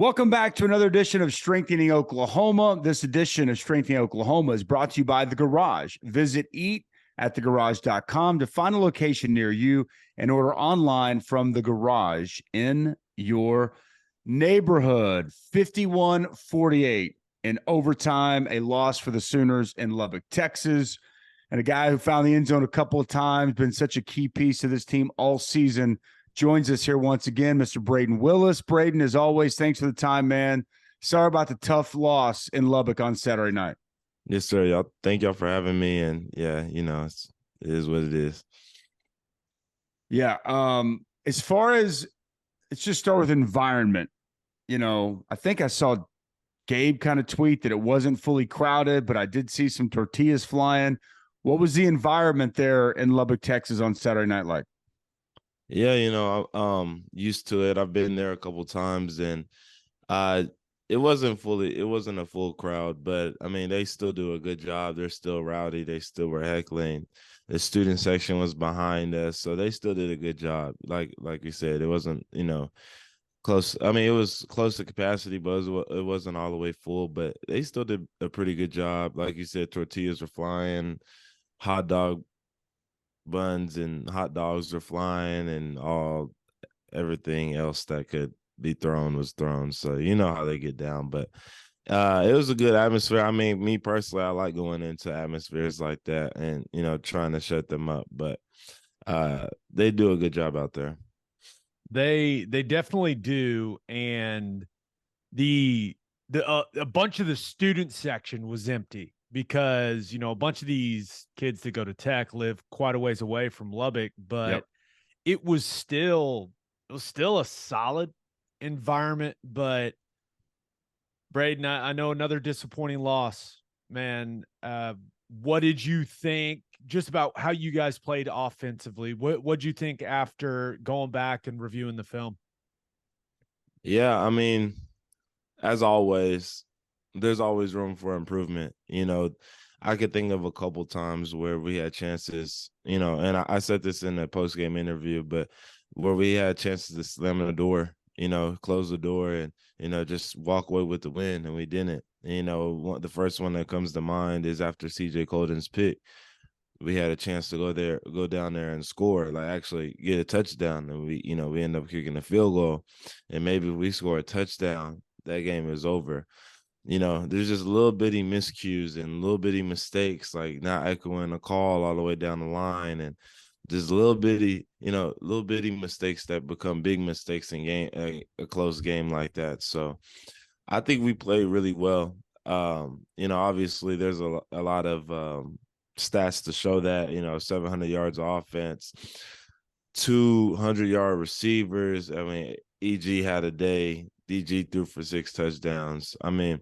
Welcome back to another edition of Strengthening Oklahoma. This edition of Strengthening Oklahoma is brought to you by The Garage. Visit eatatthegarage.com to find a location near you and order online from The Garage in your neighborhood. 51-48 in overtime, a loss for the Sooners in Lubbock, Texas. And a guy who found the end zone a couple of times, been such a key piece of this team all season, joins us here once again, Mr. Brayden Willis. Brayden, as always, thanks for the time, man. Sorry about the tough loss in Lubbock on Saturday night. Yes, sir. Y'all, thank y'all for having me. And yeah, it is what it is. Yeah. As far as, let's just start with environment. I think I saw Gabe kind of tweet that it wasn't fully crowded, but I did see some tortillas flying. What was the environment there in Lubbock, Texas on Saturday night like? Yeah, I'm used to it. I've been there a couple times, and it wasn't a full crowd, but I mean, they still do a good job. They're still rowdy. They still were heckling. The student section was behind us, so they still did a good job. Like you said, it wasn't, close. I mean, it was close to capacity, but it wasn't all the way full, but they still did a pretty good job. Like you said, tortillas were flying, hot dog buns and hot dogs are flying, and everything else that could be thrown was thrown. So you know how they get down. But it was a good atmosphere. I mean, me personally, I like going into atmospheres like that and trying to shut them up. But they do a good job out there. They definitely do. And a bunch of the student section was empty because, a bunch of these kids that go to Tech live quite a ways away from Lubbock, but it was still a solid environment. But Brayden, I know another disappointing loss, man. What did you think just about how you guys played offensively? What'd you think after going back and reviewing the film? Yeah, I mean, as always, there's always room for improvement. I could think of a couple times where we had chances, and I said this in a post-game interview, but where we had chances to slam the door, close the door and, just walk away with the win, and we didn't. The first one that comes to mind is after CJ Colden's pick. We had a chance to go down there and score, like actually get a touchdown, and we end up kicking a field goal, and maybe if we score a touchdown, that game is over. There's just little bitty miscues and little bitty mistakes, like not echoing a call all the way down the line, and just little bitty mistakes that become big mistakes in a close game like that. So I think we played really well. Obviously there's a lot of stats to show that, 700 yards of offense, 200-yard receivers. I mean, EG had a day. DG threw for 6 touchdowns. I mean,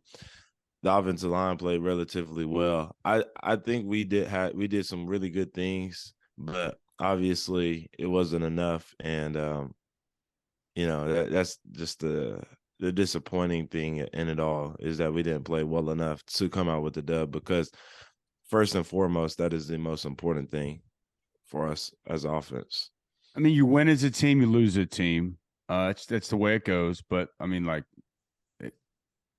the offensive line played relatively well. I think we did some really good things, but obviously it wasn't enough. And that's just the disappointing thing in it all, is that we didn't play well enough to come out with the dub, because first and foremost, that is the most important thing for us as offense. I mean, you win as a team, you lose as a team. That's the way it goes. But I mean,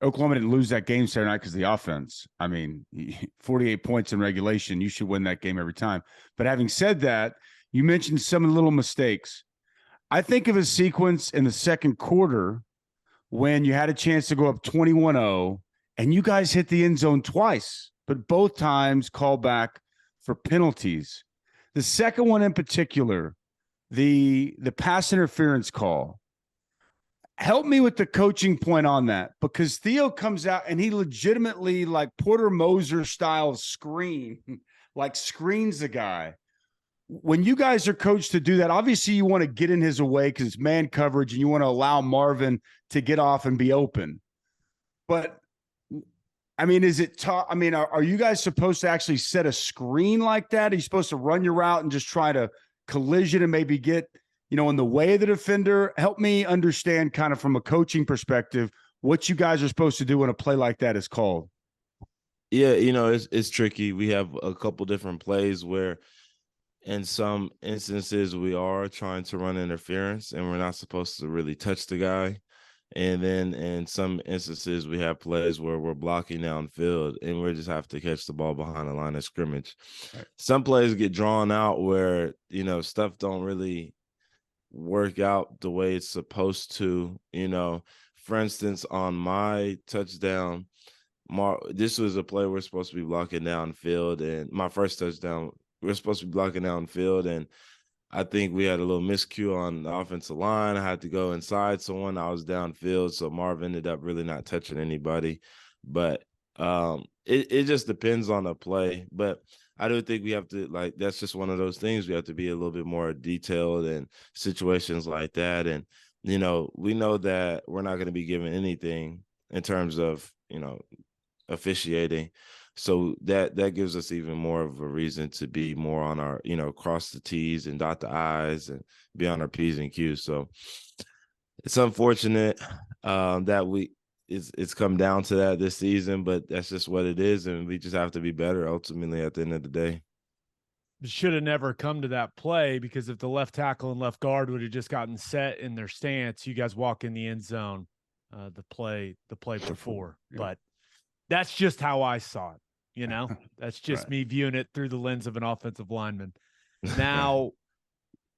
Oklahoma didn't lose that game Saturday night because of the offense. I mean, 48 points in regulation, you should win that game every time. But having said that, you mentioned some of the little mistakes. I think of a sequence in the second quarter when you had a chance to go up 21-0, and you guys hit the end zone twice, but both times called back for penalties. The second one in particular, the pass interference call. Help me with the coaching point on that, because Theo comes out and he legitimately, like Porter Moser style screens the guy. When you guys are coached to do that, obviously you want to get in his way because it's man coverage and you want to allow Marvin to get off and be open. But I mean, is it tough? I mean, are you guys supposed to actually set a screen like that? Are you supposed to run your route and just try to collision and maybe get, in the way of the defender? Help me understand kind of from a coaching perspective what you guys are supposed to do when a play like that is called. Yeah, it's tricky. We have a couple different plays where in some instances we are trying to run interference and we're not supposed to really touch the guy. And then in some instances, we have plays where we're blocking downfield and we just have to catch the ball behind the line of scrimmage. Right. Some plays get drawn out where, stuff don't really work out the way it's supposed to. For instance, on my touchdown, this was a play we're supposed to be blocking downfield, and my first touchdown, we're supposed to be blocking downfield, and I think we had a little miscue on the offensive line. I had to go inside someone. I was downfield, so Marv ended up really not touching anybody. But it just depends on the play. But I do think we have to, that's just one of those things. We have to be a little bit more detailed in situations like that. And, we know that we're not going to be given anything in terms of, officiating. So that gives us even more of a reason to be more on our, cross the T's and dot the I's and be on our P's and Q's. So it's unfortunate that it's come down to that this season, but that's just what it is. And we just have to be better ultimately at the end of the day. It should have never come to that play, because if the left tackle and left guard would have just gotten set in their stance, you guys walk in the end zone the play before. Yeah. But that's just how I saw it. That's just Right. me viewing it through the lens of an offensive lineman. Now,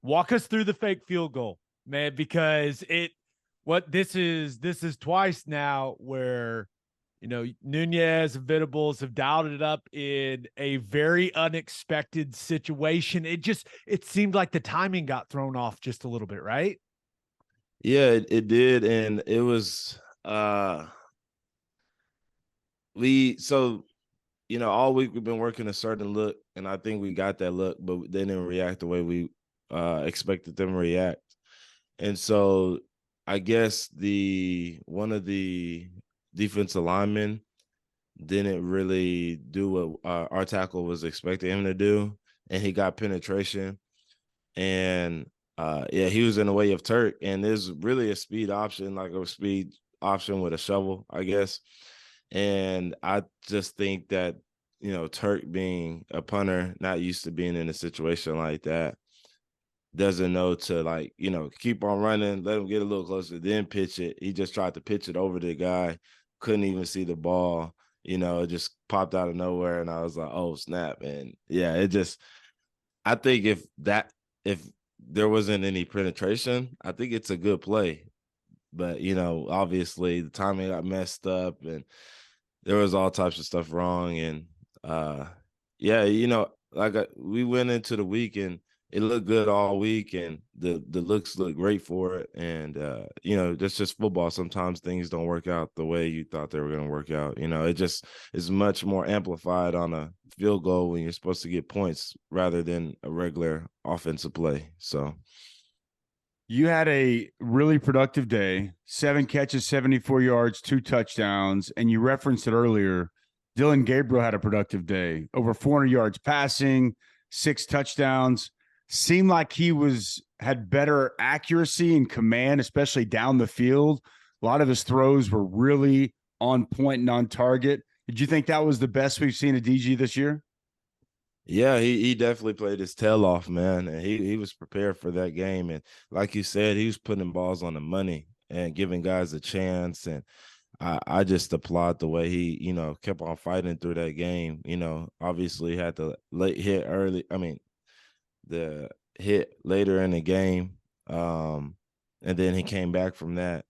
walk us through the fake field goal, man, because this is twice now where, Nunez and Venables have dialed it up in a very unexpected situation. It seemed like the timing got thrown off just a little bit, right? Yeah, it did. And it was, all week we've been working a certain look, and I think we got that look, but they didn't react the way we expected them to react. And so I guess one of the defensive linemen didn't really do what our tackle was expecting him to do, and he got penetration. And he was in the way of Turk, and there's really a speed option, like a speed option with a shovel, I guess. And I just think that, Turk being a punter, not used to being in a situation like that, doesn't know to keep on running, let him get a little closer, then pitch it. He just tried to pitch it over the guy, couldn't even see the ball. It just popped out of nowhere, and I was like, oh, snap. And yeah, I think if there wasn't any penetration, I think it's a good play. But, obviously the timing got messed up and there was all types of stuff wrong. And we went into the week and it looked good all week, and the looks look great for it. And that's just football. Sometimes things don't work out the way you thought they were going to work out. It just is much more amplified on a field goal when you're supposed to get points rather than a regular offensive play. So you had a really productive day, 7 catches, 74 yards, 2 touchdowns, and you referenced it earlier. Dylan Gabriel had a productive day, over 400 yards passing, 6 touchdowns. Seemed like he had better accuracy and command, especially down the field. A lot of his throws were really on point and on target. Did you think that was the best we've seen of DG this year? Yeah, he definitely played his tail off, man. And he was prepared for that game. And like you said, he was putting balls on the money and giving guys a chance. And I just applaud the way he, kept on fighting through that game. Obviously had the late hit early. I mean, the hit later in the game. And then he came back from that.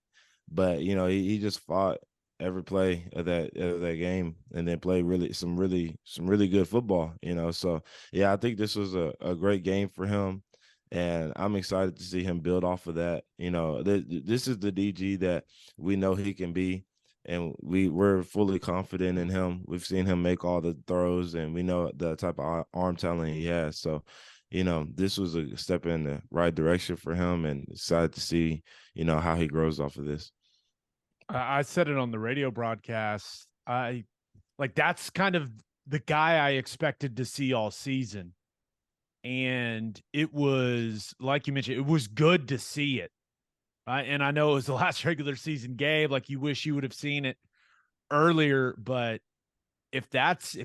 But, he just fought every play of that game, and then played some really good football. So yeah, I think this was a great game for him, and I'm excited to see him build off of that. This is the DG that we know he can be, and we're fully confident in him. We've seen him make all the throws, and we know the type of arm talent he has. So this was a step in the right direction for him, and excited to see how he grows off of this. I said it on the radio broadcast. That's kind of the guy I expected to see all season. And it was, like you mentioned, it was good to see it. And I know it was the last regular season game. Like, you wish you would have seen it earlier, but if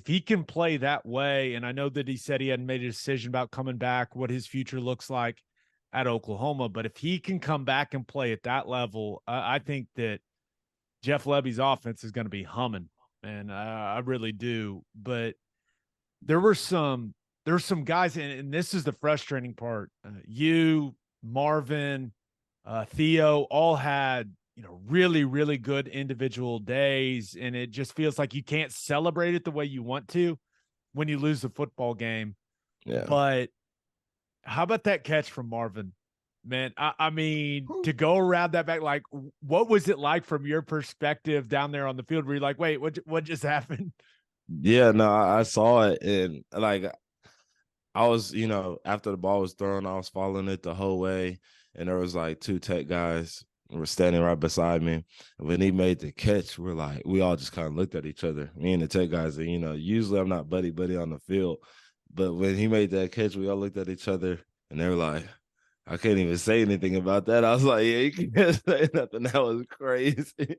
he can play that way, and I know that he said he hadn't made a decision about coming back, what his future looks like. at Oklahoma. But if he can come back and play at that level, I think that Jeff Lebby's offense is going to be humming, and I really do. But there's some guys, and this is the frustrating part. You, Marvin, Theo, all had really, really good individual days, and it just feels like you can't celebrate it the way you want to when you lose the football game. Yeah. But how about that catch from Marvin? Man, I mean, to go around that back, like, what was it like from your perspective down there on the field? Where you're like, wait, what just happened? Yeah, no, I saw it, and like I was, after the ball was thrown, I was following it the whole way, and there was like 2 tech guys were standing right beside me. And when he made the catch, we all just kind of looked at each other. Me and the tech guys, and usually I'm not buddy on the field, but when he made that catch, we all looked at each other, and they were like, I can't even say anything about that. I was like, yeah, you can't say nothing. That was crazy.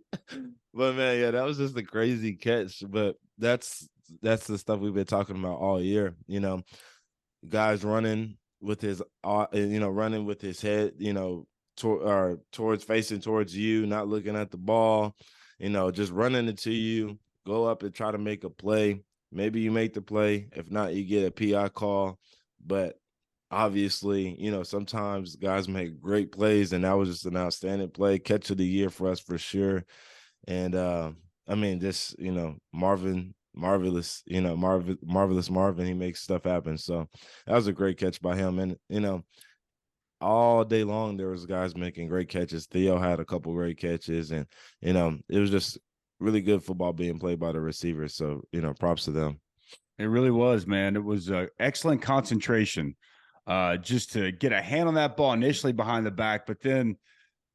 But man, yeah, that was just a crazy catch. But that's the stuff we've been talking about all year. Guys running with his running with his head, towards facing towards you, not looking at the ball, just running into you, go up and try to make a play. Maybe you make the play. If not, you get a PI call. But obviously, sometimes guys make great plays, and that was just an outstanding play. Catch of the year for us for sure. And I mean, just marvelous Marvin. He makes stuff happen. So that was a great catch by him. And all day long there was guys making great catches. Theo had a couple great catches, and it was just really good football being played by the receivers. So props to them. It really was, man. It was excellent concentration. Just to get a hand on that ball initially behind the back, but then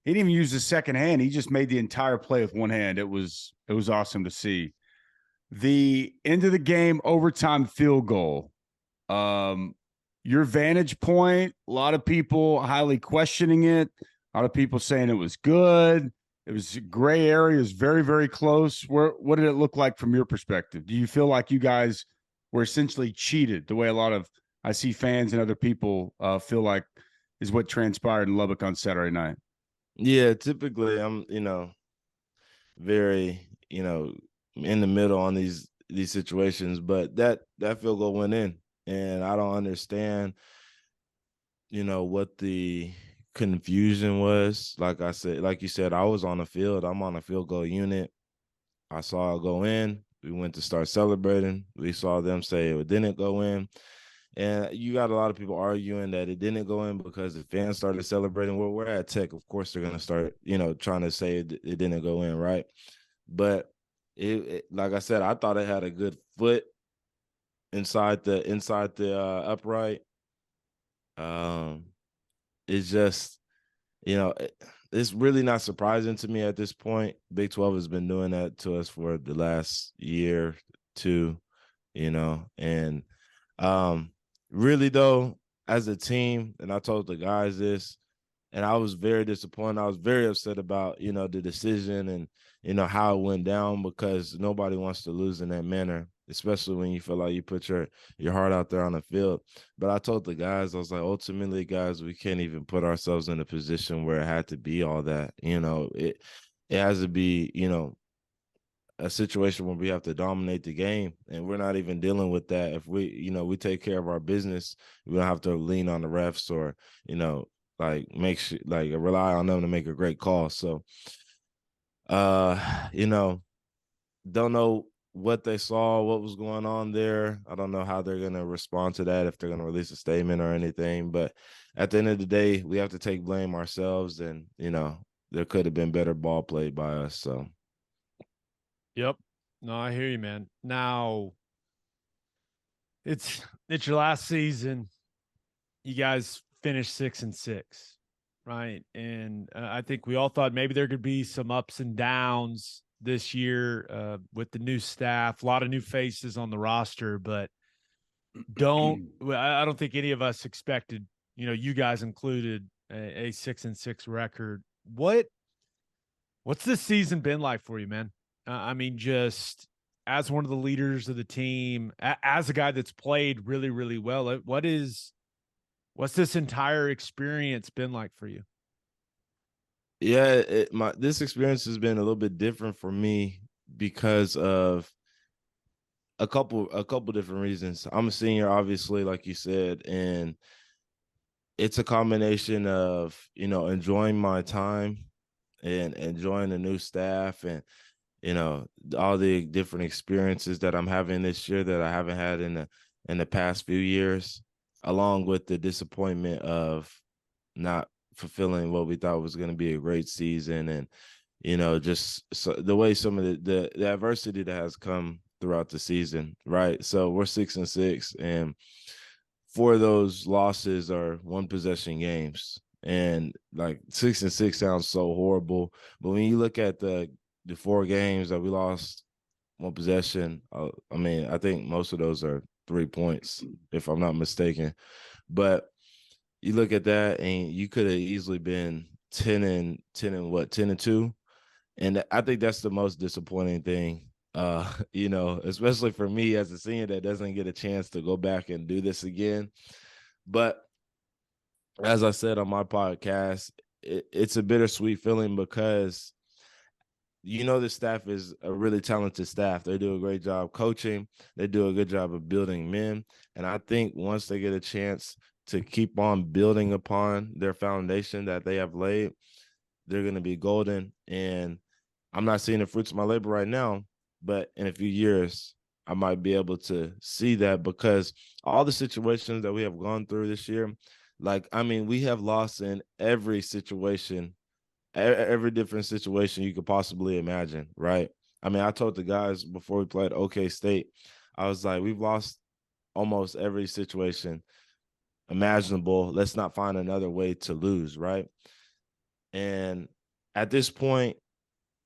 he didn't even use his second hand. He just made the entire play with one hand. It was awesome to see. The end of the game overtime field goal. Your vantage point, a lot of people highly questioning it. A lot of people saying it was good. It was gray area. It was very, very close. What did it look like from your perspective? Do you feel like you guys were essentially cheated the way a lot of I see fans and other people feel like is what transpired in Lubbock on Saturday night? Yeah, typically I'm, very, in the middle on these situations, but that field goal went in, and I don't understand, what the confusion was. Like you said, I was on the field. I'm on a field goal unit. I saw it go in. We went to start celebrating. We saw them say it didn't go in. And you got a lot of people arguing that it didn't go in because the fans started celebrating. Well, we're at Tech. Of course, they're going to start, trying to say it didn't go in, right? But it, like I said, I thought it had a good foot inside the upright. It's just, it's really not surprising to me at this point. Big 12 has been doing that to us for the last year, 2, and really though, as a team, and I told the guys this, and I was very disappointed. I was very upset about, the decision and, how it went down, because nobody wants to lose in that manner, especially when you feel like you put your heart out there on the field. But I told the guys, I was like, ultimately, guys, we can't even put ourselves in a position where it had to be all that. It has to be, a situation where we have to dominate the game, and we're not even dealing with that. If we take care of our business, we don't have to lean on the refs or, make sure, rely on them to make a great call. So, don't know what they saw, what was going on there. I don't know how they're going to respond to that, if they're going to release a statement or anything. But at the end of the day, we have to take blame ourselves, and, there could have been better ball played by us. So. Yep. No, I hear you, man. Now, it's your last season. You guys finished 6-6, right? And I think we all thought maybe there could be some ups and downs this year with the new staff, a lot of new faces on the roster, but I don't think any of us expected, you guys included, a 6-6 record. What's this season been like for you, man? I mean, just as one of the leaders of the team, as a guy that's played really, really well, what is What's this entire experience been like for you? Yeah, this experience has been a little bit different for me because of a couple different reasons. I'm a senior, obviously, like you said, and it's a combination of, enjoying my time and enjoying the new staff and, all the different experiences that I'm having this year that I haven't had in the past few years, along with the disappointment of not fulfilling what we thought was going to be a great season. And, just the way some of the adversity that has come throughout the season, right? So we're 6-6, and 4 of those losses are one possession games. And like 6-6 sounds so horrible, but when you look at the 4 games that we lost one possession, I mean, I think most of those are 3 points, if I'm not mistaken. But you look at that, and you could have easily been 10-2, and I think that's the most disappointing thing. Especially for me as a senior that doesn't get a chance to go back and do this again. But as I said on my podcast, it's a bittersweet feeling because the staff is a really talented staff. They do a great job coaching. They do a good job of building men. And I think once they get a chance to keep on building upon their foundation that they have laid, they're going to be golden. And I'm not seeing the fruits of my labor right now, but in a few years, I might be able to see that, because all the situations that we have gone through this year, we have lost in every situation, every different situation you could possibly imagine, right? I mean, I told the guys before we played OK State, I was like, we've lost almost every situation imaginable. Let's not find another way to lose, right? And at this point,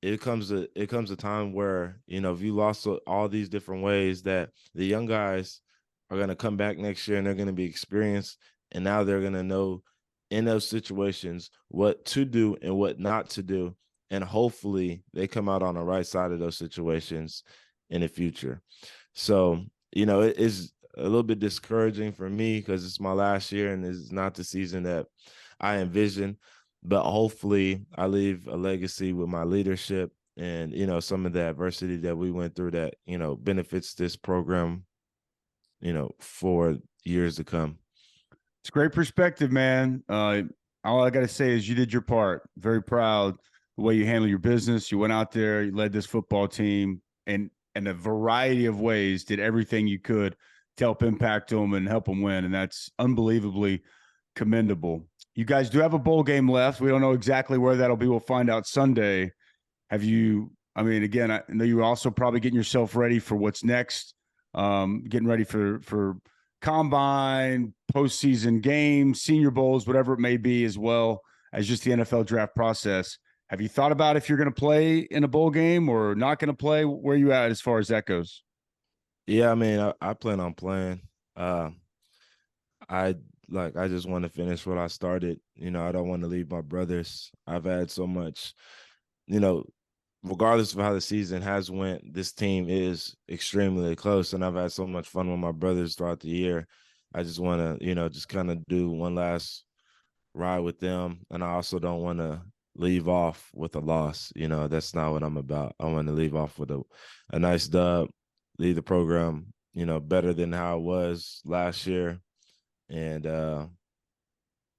it comes a time where, if you lost all these different ways, that the young guys are going to come back next year and they're going to be experienced, and now they're going to know in those situations what to do and what not to do, and hopefully they come out on the right side of those situations in the future. So it is a little bit discouraging for me because it's my last year and it's not the season that I envision. But hopefully I leave a legacy with my leadership and, some of the adversity that we went through that, benefits this program, for years to come. It's great perspective, man. All I got to say is you did your part. Very proud the way you handle your business. You went out there, you led this football team, and in a variety of ways did everything you could to help impact them and help them win. And that's unbelievably commendable. You guys do have a bowl game left. We don't know exactly where that'll be. We'll find out Sunday. Again, I know you're also probably getting yourself ready for what's next, getting ready for combine, postseason games, senior bowls, whatever it may be, as well as just the NFL draft process. Have you thought about if you're going to play in a bowl game or not going to play? Where are you at as far as that goes? Yeah, I mean, I plan on playing. I just want to finish what I started. I don't want to leave my brothers. I've had so much, regardless of how the season has went, this team is extremely close, and I've had so much fun with my brothers throughout the year. I just want to, just kind of do one last ride with them, and I also don't want to leave off with a loss. That's not what I'm about. I want to leave off with a nice dub, leave the program, better than how it was last year. And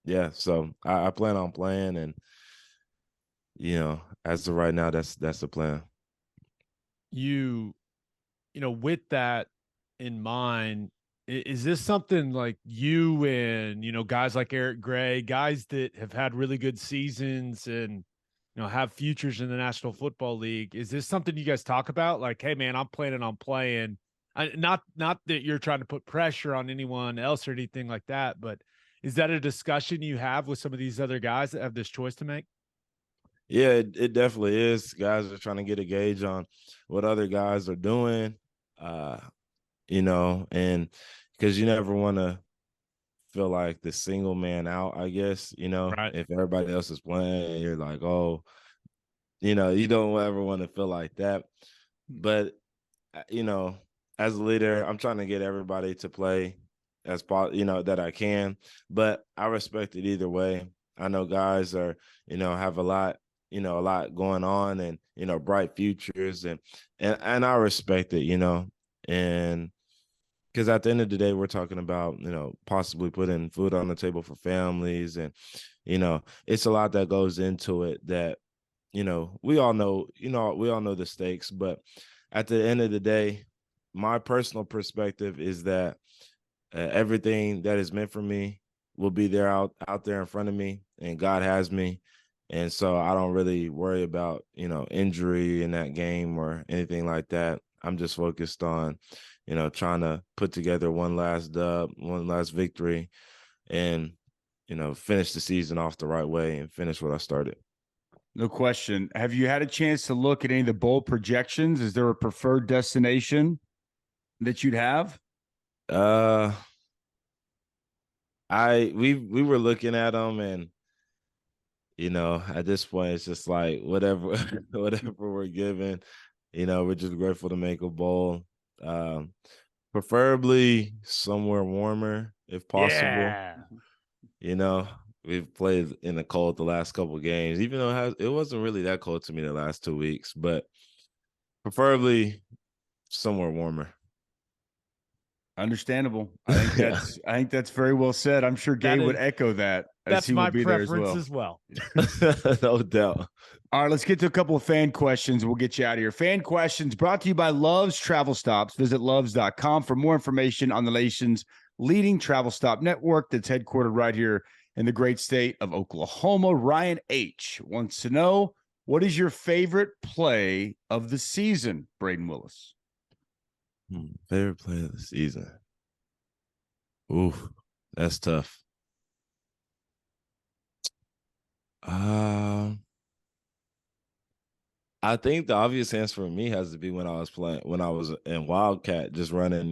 yeah, so I plan on playing, and as of right now, that's the plan. With that in mind, is this something like you and guys like Eric Gray, guys that have had really good seasons and have futures in the National Football League? Is this something you guys talk about? Like, hey man, I'm planning on playing. Not that you're trying to put pressure on anyone else or anything like that, but is that a discussion you have with some of these other guys that have this choice to make? Yeah, it definitely is. Guys are trying to get a gauge on what other guys are doing, and because you never want to feel like the single man out, I guess, Right. if everybody else is playing, you're like, oh, you don't ever want to feel like that. But, as a leader, I'm trying to get everybody to play that I can. But I respect it either way. I know guys are, have a lot going on and, bright futures and I respect it, and because at the end of the day, we're talking about, possibly putting food on the table for families. And, it's a lot that goes into it that, we all know the stakes. But at the end of the day, my personal perspective is that everything that is meant for me will be there out there in front of me, and God has me. And so I don't really worry about, injury in that game or anything like that. I'm just focused on, trying to put together one last dub, one last victory, and, finish the season off the right way and finish what I started. No question. Have you had a chance to look at any of the bowl projections? Is there a preferred destination that you'd have? We were looking at them, and at this point, it's just like whatever we're given. We're just grateful to make a bowl. Preferably somewhere warmer if possible. Yeah. We've played in the cold the last couple of games, even though it wasn't really that cold to me the last 2 weeks, but preferably somewhere warmer. Understandable. I think that's very well said. I'm sure Gabe would echo that, as That's he will my be there as preference well. No doubt. All right, let's get to a couple of fan questions. We'll get you out of here. Fan questions brought to you by Love's Travel Stops. Visit loves.com for more information on the nation's leading travel stop network that's headquartered right here in the great state of Oklahoma. Ryan H. wants to know, what is your favorite play of the season, Brayden Willis? Favorite play of the season? Ooh, that's tough. I think the obvious answer for me has to be when I was in Wildcat, just running,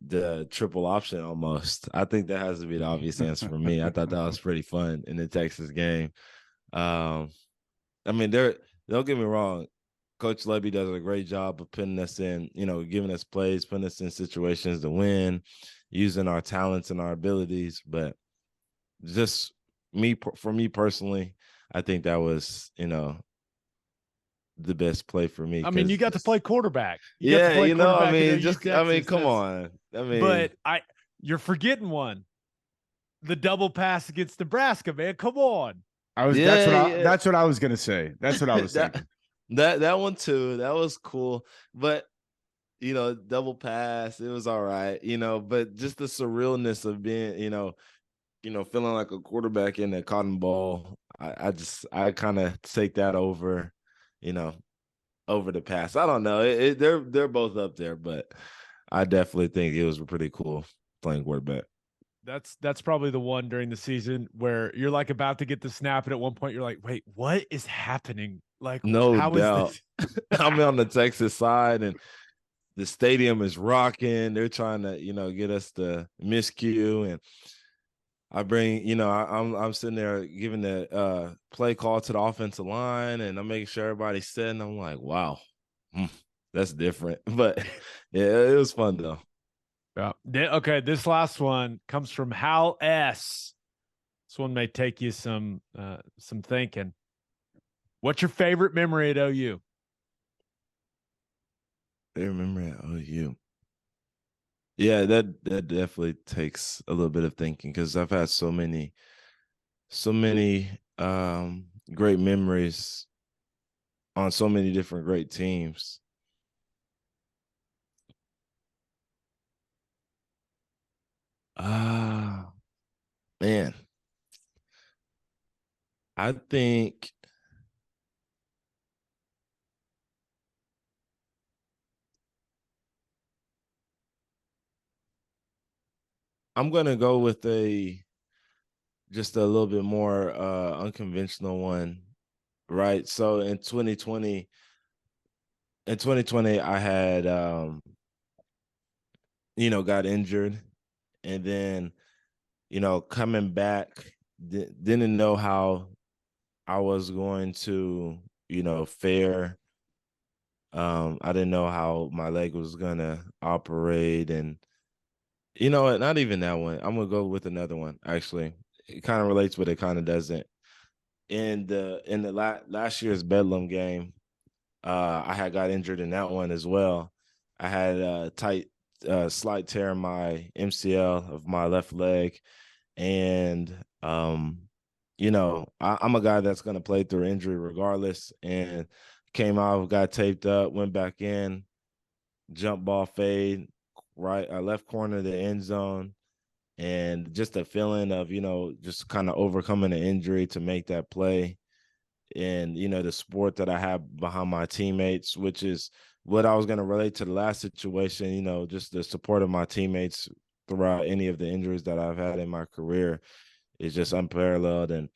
the triple option almost. I think that has to be the obvious answer for me. I thought that was pretty fun in the Texas game. I mean, don't get me wrong. Coach Levy does a great job of putting us in, giving us plays, putting us in situations to win, using our talents and our abilities. But just for me personally, I think that was, the best play for me. I mean, you got to play quarterback. Come on. But you're forgetting one. The double pass against Nebraska, man. Come on. That's what I was gonna say. That's what I was thinking. That one too. That was cool. But double pass, it was all right, but just the surrealness of being, feeling like a quarterback in that cotton ball. I kind of take that over, over the pass. I don't know. They're both up there, but I definitely think it was pretty cool playing quarterback. That's probably the one during the season where you're like about to get the snap, and at one point you're like, wait, what is happening? Like, no how doubt. Is this? I'm on the Texas side, and the stadium is rocking. They're trying to, get us to miscue, and I bring, I'm sitting there giving the play call to the offensive line, and I'm making sure everybody's set, and I'm like, wow, that's different. But yeah, it was fun though. Yeah. Okay, this last one comes from Hal S. This one may take you some thinking. What's your favorite memory at OU? Favorite memory at OU? Yeah, that definitely takes a little bit of thinking, because I've had so many great memories on so many different great teams. Man, I think I'm gonna go with just a little bit more unconventional one, right? So in 2020, I had got injured, and then coming back, didn't know how I was going to fare. I didn't know how my leg was gonna operate, and You know what? Not even that one. I'm gonna go with another one. Actually, it kind of relates, but it kind of doesn't. In the last year's Bedlam game, I had got injured in that one as well. I had a slight tear in my MCL of my left leg, and I'm a guy that's gonna play through injury regardless. And came out, got taped up, went back in, jump ball fade, right, left corner of the end zone, and just a feeling of just kind of overcoming an injury to make that play, and the support that I have behind my teammates, which is what I was going to relate to the last situation. Just the support of my teammates throughout any of the injuries that I've had in my career is just unparalleled, and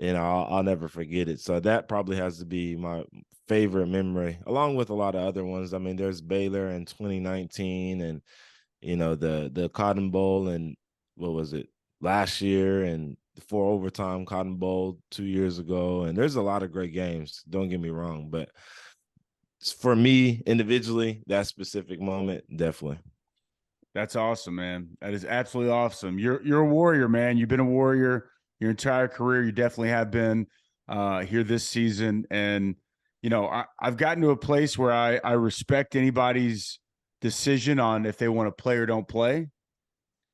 I'll never forget it. So that probably has to be my favorite memory, along with a lot of other ones. I mean, there's Baylor in 2019, and the Cotton Bowl, and what was it, last year, and the 4 overtime Cotton Bowl 2 years ago. And there's a lot of great games, don't get me wrong, but for me individually, that specific moment, definitely. That's awesome, man. That is absolutely awesome. You're a warrior, man. You've been a warrior your entire career. You definitely have been here this season. And, I've gotten to a place where I respect anybody's decision on if they want to play or don't play.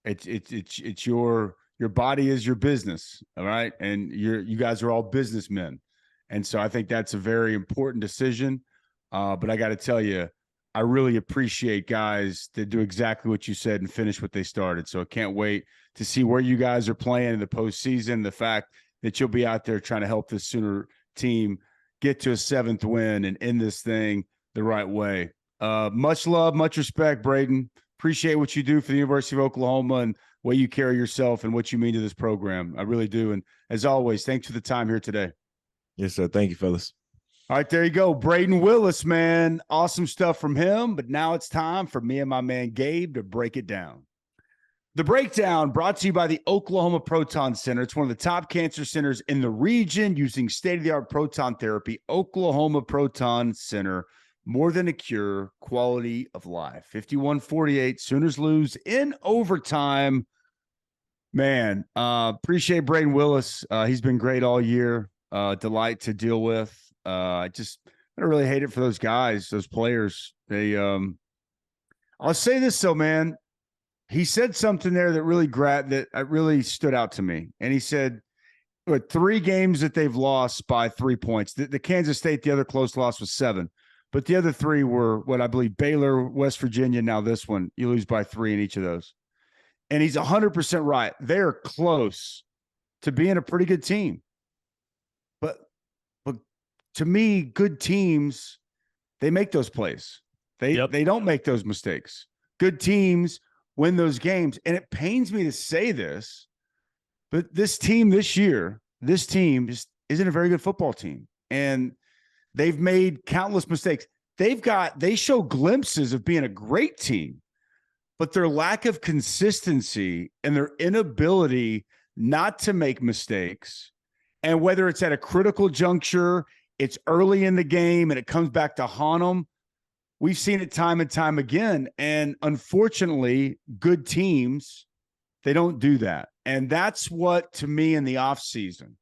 It's your body is your business. All right. And you guys are all businessmen. And so I think that's a very important decision. But I got to tell you, I really appreciate guys that do exactly what you said and finish what they started. So I can't wait to see where you guys are playing in the postseason. The fact that you'll be out there trying to help this Sooner team get to a 7th win and end this thing the right way. Much love, much respect, Brayden. Appreciate what you do for the University of Oklahoma and the way you carry yourself and what you mean to this program. I really do. And as always, thanks for the time here today. Yes, sir. Thank you, fellas. All right, there you go. Brayden Willis, man. Awesome stuff from him. But now it's time for me and my man Gabe to break it down. The Breakdown brought to you by the Oklahoma Proton Center. It's one of the top cancer centers in the region using state-of-the-art proton therapy. Oklahoma Proton Center, more than a cure, quality of life. 51-48, Sooners lose in overtime. Man, appreciate Brayden Willis. He's been great all year. Delight to deal with. I don't really hate it for those guys, those players. I'll say this though, man. He said something there that really stood out to me. And he said, 3 games that they've lost by 3 points. The Kansas State, the other close loss was 7. But the other 3 were what I believe Baylor, West Virginia. Now this one, you lose by 3 in each of those. And he's 100% right. They're close to being a pretty good team. But to me, good teams, they make those plays. They don't make those mistakes. Good teams win those games. And it pains me to say this, but this team isn't a very good football team. And they've made countless mistakes. They show glimpses of being a great team, but their lack of consistency and their inability not to make mistakes, and whether it's at a critical juncture, it's early in the game, and it comes back to haunt them. We've seen it time and time again. And unfortunately, good teams, they don't do that. And that's what, to me, in the offseason,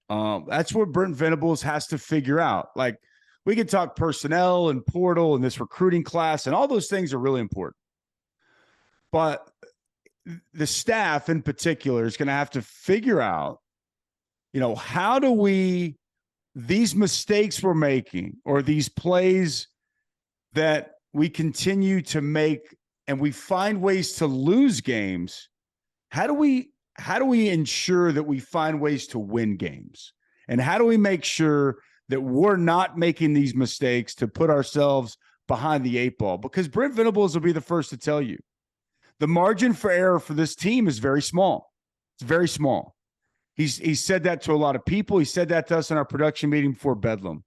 that's what Brent Venables has to figure out. Like, we could talk personnel and portal and this recruiting class, and all those things are really important. But the staff in particular is going to have to figure out, how do these mistakes we're making, or these plays that we continue to make and we find ways to lose games, how do we ensure that we find ways to win games? And how do we make sure that we're not making these mistakes to put ourselves behind the 8 ball? Because Brent Venables will be the first to tell you, the margin for error for this team is very small. It's very small. He's said that to a lot of people. He said that to us in our production meeting before Bedlam.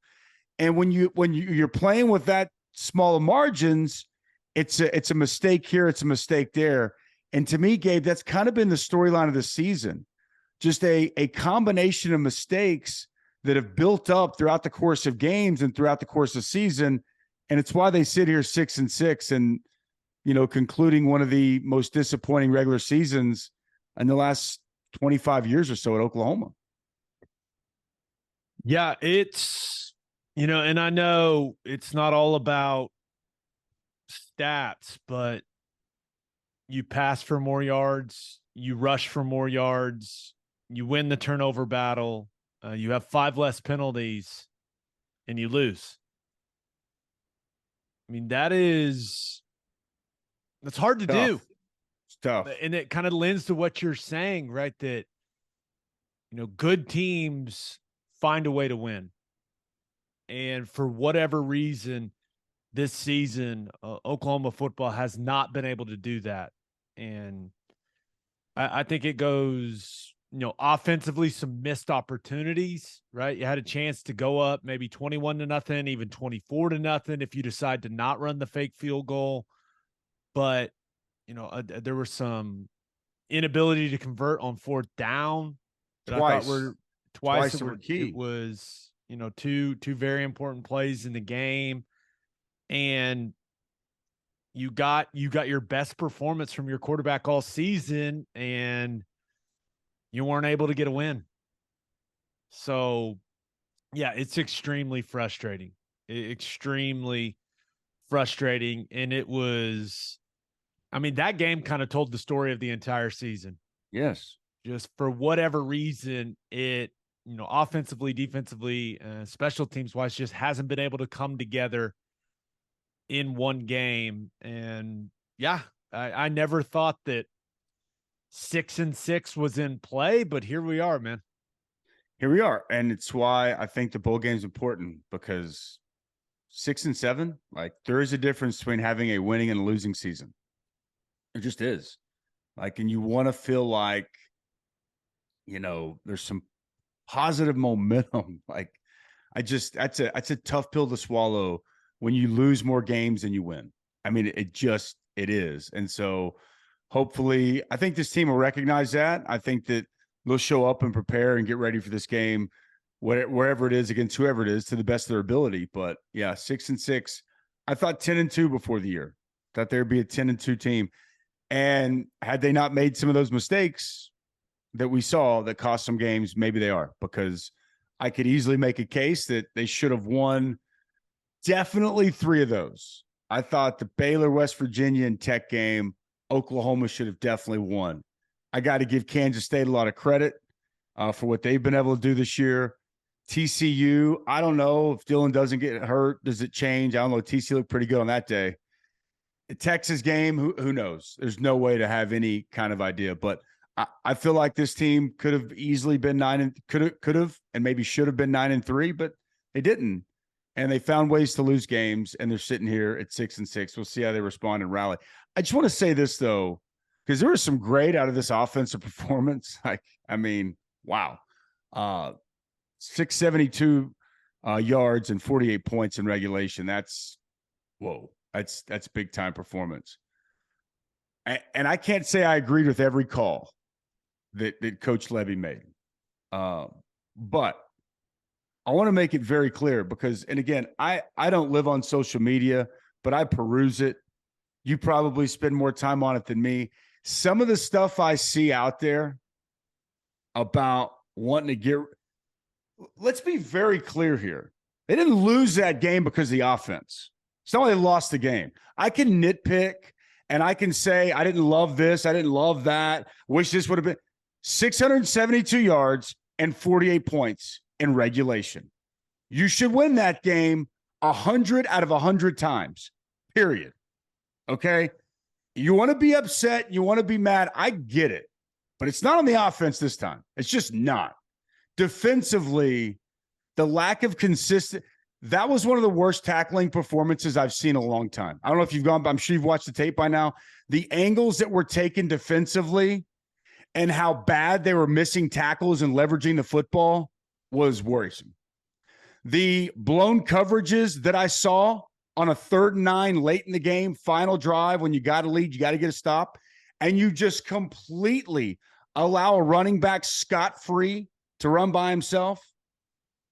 And when you're playing with that small margins, it's a mistake here, it's a mistake there. And to me, Gabe, that's kind of been the storyline of the season. Just a combination of mistakes that have built up throughout the course of games and throughout the course of season. And it's why they sit here 6-6. And concluding one of the most disappointing regular seasons in the last 25 years or so at Oklahoma. Yeah, it's, and I know it's not all about stats, but you pass for more yards, you rush for more yards, you win the turnover battle, you have 5 less penalties, and you lose. I mean, that's hard to do. It's tough. And it kind of lends to what you're saying, right? That, good teams find a way to win. And for whatever reason, this season, Oklahoma football has not been able to do that. And I think it goes, offensively, some missed opportunities, right? You had a chance to go up maybe 21-0, even 24-0 if you decide to not run the fake field goal. But, there were some inability to convert on 4th down that Twice. I thought were twice that were key. It was, two very important plays in the game. And you got your best performance from your quarterback all season, and you weren't able to get a win. So, yeah, it's extremely frustrating. Extremely frustrating. And it was, that game kind of told the story of the entire season. Yes. Just for whatever reason, it, offensively, defensively, special teams wise, just hasn't been able to come together in one game. And yeah, I never thought that 6-6 was in play, but here we are, man. Here we are. And it's why I think the bowl game is important, because 6-7, like, there is a difference between having a winning and a losing season. It just is. Like, and you want to feel like, there's some positive momentum. Like, that's a tough pill to swallow when you lose more games than you win. I mean, it is. And so hopefully, I think this team will recognize that. I think that they'll show up and prepare and get ready for this game, wherever it is, against whoever it is, to the best of their ability. But yeah, 6-6. I thought 10-2 before the year. Thought there'd be a 10-2 team. And had they not made some of those mistakes that we saw that cost some games, maybe they are, because I could easily make a case that they should have won definitely 3 of those. I thought the Baylor, West Virginia, and Tech game, Oklahoma should have definitely won. I got to give Kansas State a lot of credit for what they've been able to do this year. TCU, I don't know if Dylan doesn't get hurt, does it change? I don't know. TCU looked pretty good on that day. The Texas game, who knows? There's no way to have any kind of idea. But I feel like this team could have easily been could have, and maybe should have been 9-3, but they didn't. And they found ways to lose games, and they're sitting here at 6-6. We'll see how they respond and rally. I just want to say this, though, because there was some great out of this offensive performance. Wow. 672 yards and 48 points in regulation. That's big time performance. And I can't say I agreed with every call that Coach Levy made. But I want to make it very clear because, and again, I don't live on social media, but I peruse it. You probably spend more time on it than me. Some of the stuff I see out there about wanting to let's be very clear here. They didn't lose that game because of the offense. It's not like they lost the game. I can nitpick and I can say, I didn't love this. I didn't love that. Wish this would have been 672 yards and 48 points in regulation. You should win that game 100 out of 100 times, period. Okay? You want to be upset. You want to be mad. I get it. But it's not on the offense this time. It's just not. Defensively, the lack of that was one of the worst tackling performances I've seen in a long time. I don't know if you've gone, but I'm sure you've watched the tape by now. The angles that were taken defensively and how bad they were missing tackles and leveraging the football was worrisome. The blown coverages that I saw on a 3rd and 9 late in the game, final drive, when you got a lead, you got to get a stop, and you just completely allow a running back scot-free to run by himself.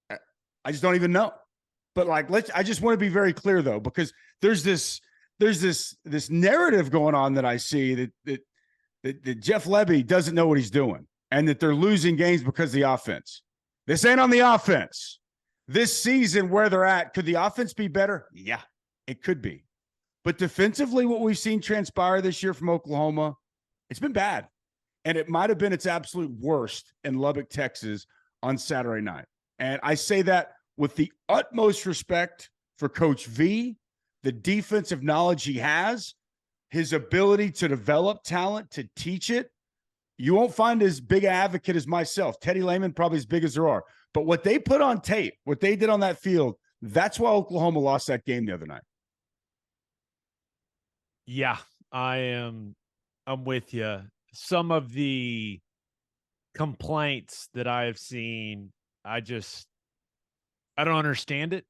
I just don't even know. But I just want to be very clear though, because there's there's this narrative going on that I see that Jeff Lebby doesn't know what he's doing and that they're losing games because of the offense. This ain't on the offense. This season, where they're at, could the offense be better? Yeah, it could be. But defensively, what we've seen transpire this year from Oklahoma, it's been bad. And it might have been its absolute worst in Lubbock, Texas on Saturday night. And I say that with the utmost respect for Coach V, the defensive knowledge he has, his ability to develop talent, to teach it. You won't find as big an advocate as myself. Teddy Lehman, probably as big as there are. But what they put on tape, what they did on that field, that's why Oklahoma lost that game the other night. Yeah, I'm with you. Some of the complaints that I have seen, I don't understand it.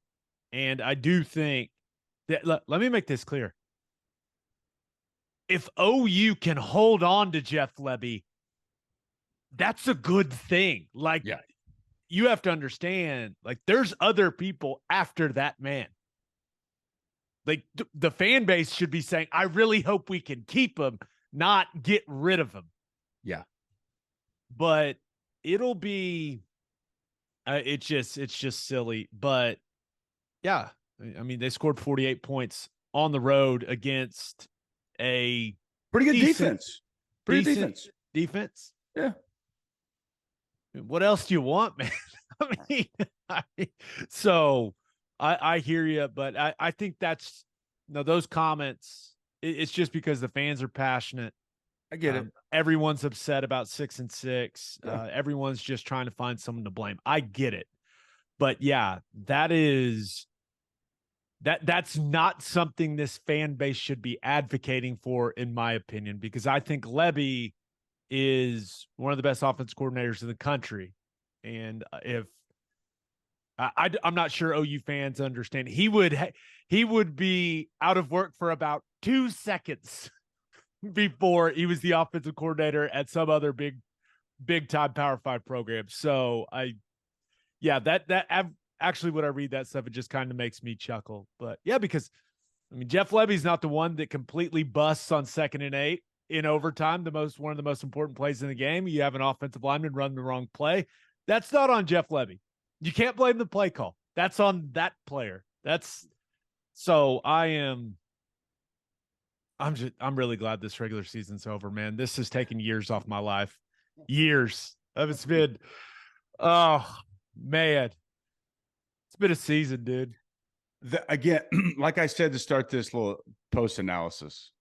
And I do think that, let me make this clear. If OU can hold on to Jeff Lebby, that's a good thing. Like, yeah. You have to understand, like, there's other people after that man. Like, the fan base should be saying, I really hope we can keep him, not get rid of him. Yeah. But it'll be, it's just silly. But yeah, I mean, they scored 48 points on the road against a pretty good defense. Defense. Yeah. What else do you want, man? So I hear you, but I think that's, those comments, it's just because the fans are passionate. I get it. Everyone's upset about 6-6. Yeah. Everyone's just trying to find someone to blame. I get it. But yeah, that's not something this fan base should be advocating for, in my opinion, because I think Lebby is one of the best offense coordinators in the country. And if I'm not sure OU fans understand, he would be out of work for about 2 seconds before he was the offensive coordinator at some other big time Power 5 program. So that actually, when I read that stuff, it just kind of makes me chuckle. But yeah, because I mean, Jeff Lebby's not the one that completely busts on 2nd and 8 in overtime, one of the most important plays in the game. You have an offensive lineman run the wrong play. That's not on Jeff Lebby. You can't blame the play call. That's on that player. I'm really glad this regular season's over, man. This has taken years off my life. Years. It's been, oh man, it's been a season, dude. Again, like I said to start this little post analysis,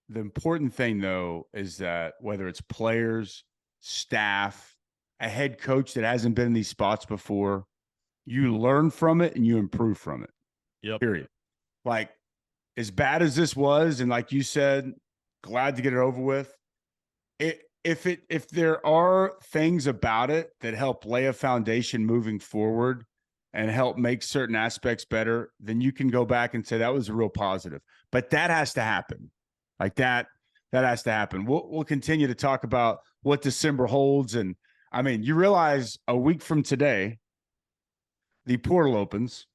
the important thing, though, is that whether it's players, staff, a head coach that hasn't been in these spots before, you learn from it and you improve from it. Yep. Period. Like, as bad as this was, and like you said, glad to get it over with. If there are things about it that help lay a foundation moving forward and help make certain aspects better, then you can go back and say that was a real positive. But that has to happen. Like that has to happen. We'll continue to talk about what December holds. And I mean, you realize a week from today, the portal opens.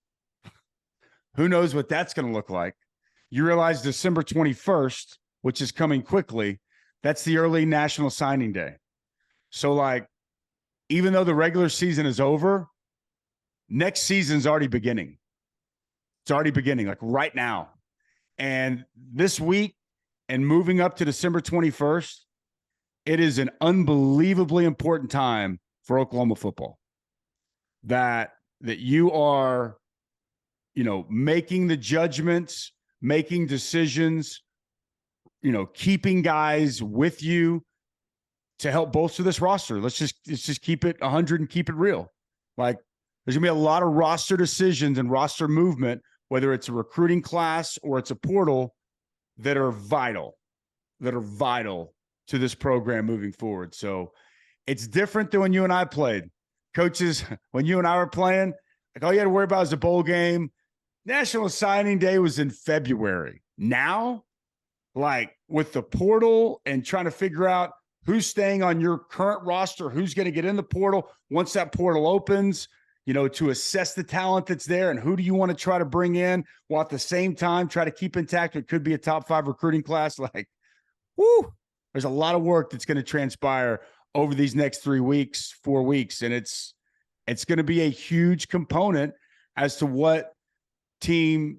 Who knows what that's going to look like? You realize December 21st, which is coming quickly, that's the early National Signing Day. So, like, even though the regular season is over, next season's already beginning. It's already beginning, like right now. And this week and moving up to December 21st, it is an unbelievably important time for Oklahoma football. That you are, making the judgments, making decisions, keeping guys with you to help bolster this roster. Let's just keep it 100 and keep it real. Like, there's gonna be a lot of roster decisions and roster movement, whether it's a recruiting class or it's a portal, that are vital to this program moving forward. So it's different than when you and I played. Coaches, when you and I were playing, like, all you had to worry about was a bowl game. National Signing Day was in February. Now, like, with the portal and trying to figure out who's staying on your current roster, who's going to get in the portal once that portal opens, to assess the talent that's there and who do you want to try to bring in while at the same time try to keep intact what could be a top 5 recruiting class. Like, whoo, there's a lot of work that's going to transpire over these next 4 weeks. And it's going to be a huge component as to what team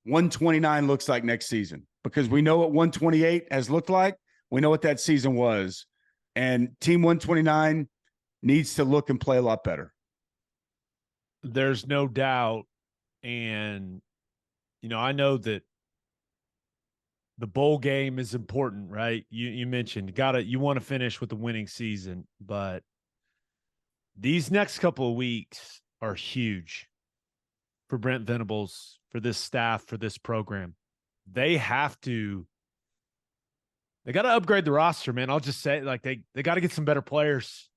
129 looks like next season, because we know what 128 has looked like. We know what that season was, and team 129 needs to look and play a lot better. There's no doubt. And, I know that the bowl game is important, right? You mentioned you want to finish with the winning season, but these next couple of weeks are huge for Brent Venables, for this staff, for this program. They got to upgrade the roster, man. I'll just say, like, they got to get some better players.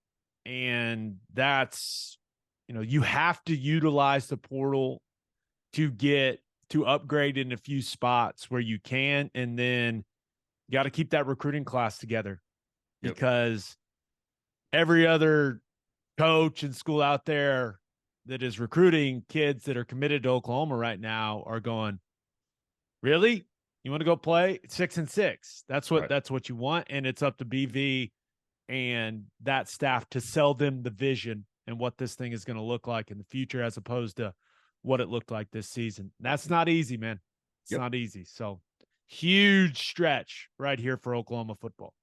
And that's, you have to utilize the portal to upgrade in a few spots where you can. And then you got to keep that recruiting class together, because every other coach and school out there that is recruiting kids that are committed to Oklahoma right now are going, really? You want to go play 6-6? That's what you want. And it's up to BV and that staff to sell them the vision and what this thing is going to look like in the future, as opposed to what it looked like this season. That's not easy, man. It's not easy. So huge stretch right here for Oklahoma football.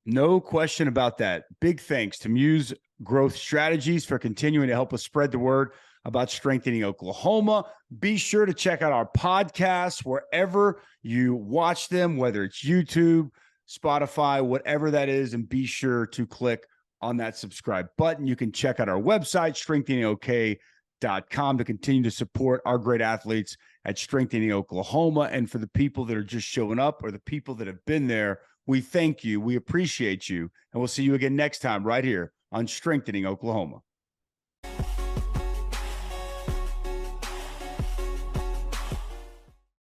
No question about that. Big thanks to Muse Growth Strategies for continuing to help us spread the word about strengthening Oklahoma. Be sure to check out our podcasts wherever you watch them, whether it's YouTube, Spotify, whatever that is, and be sure to click on that subscribe button. You can check out our website, strengtheningok.com, to continue to support our great athletes at Strengthening Oklahoma. And for the people that are just showing up, or the people that have been there, we thank you. We appreciate you. And we'll see you again next time right here on Strengthening Oklahoma.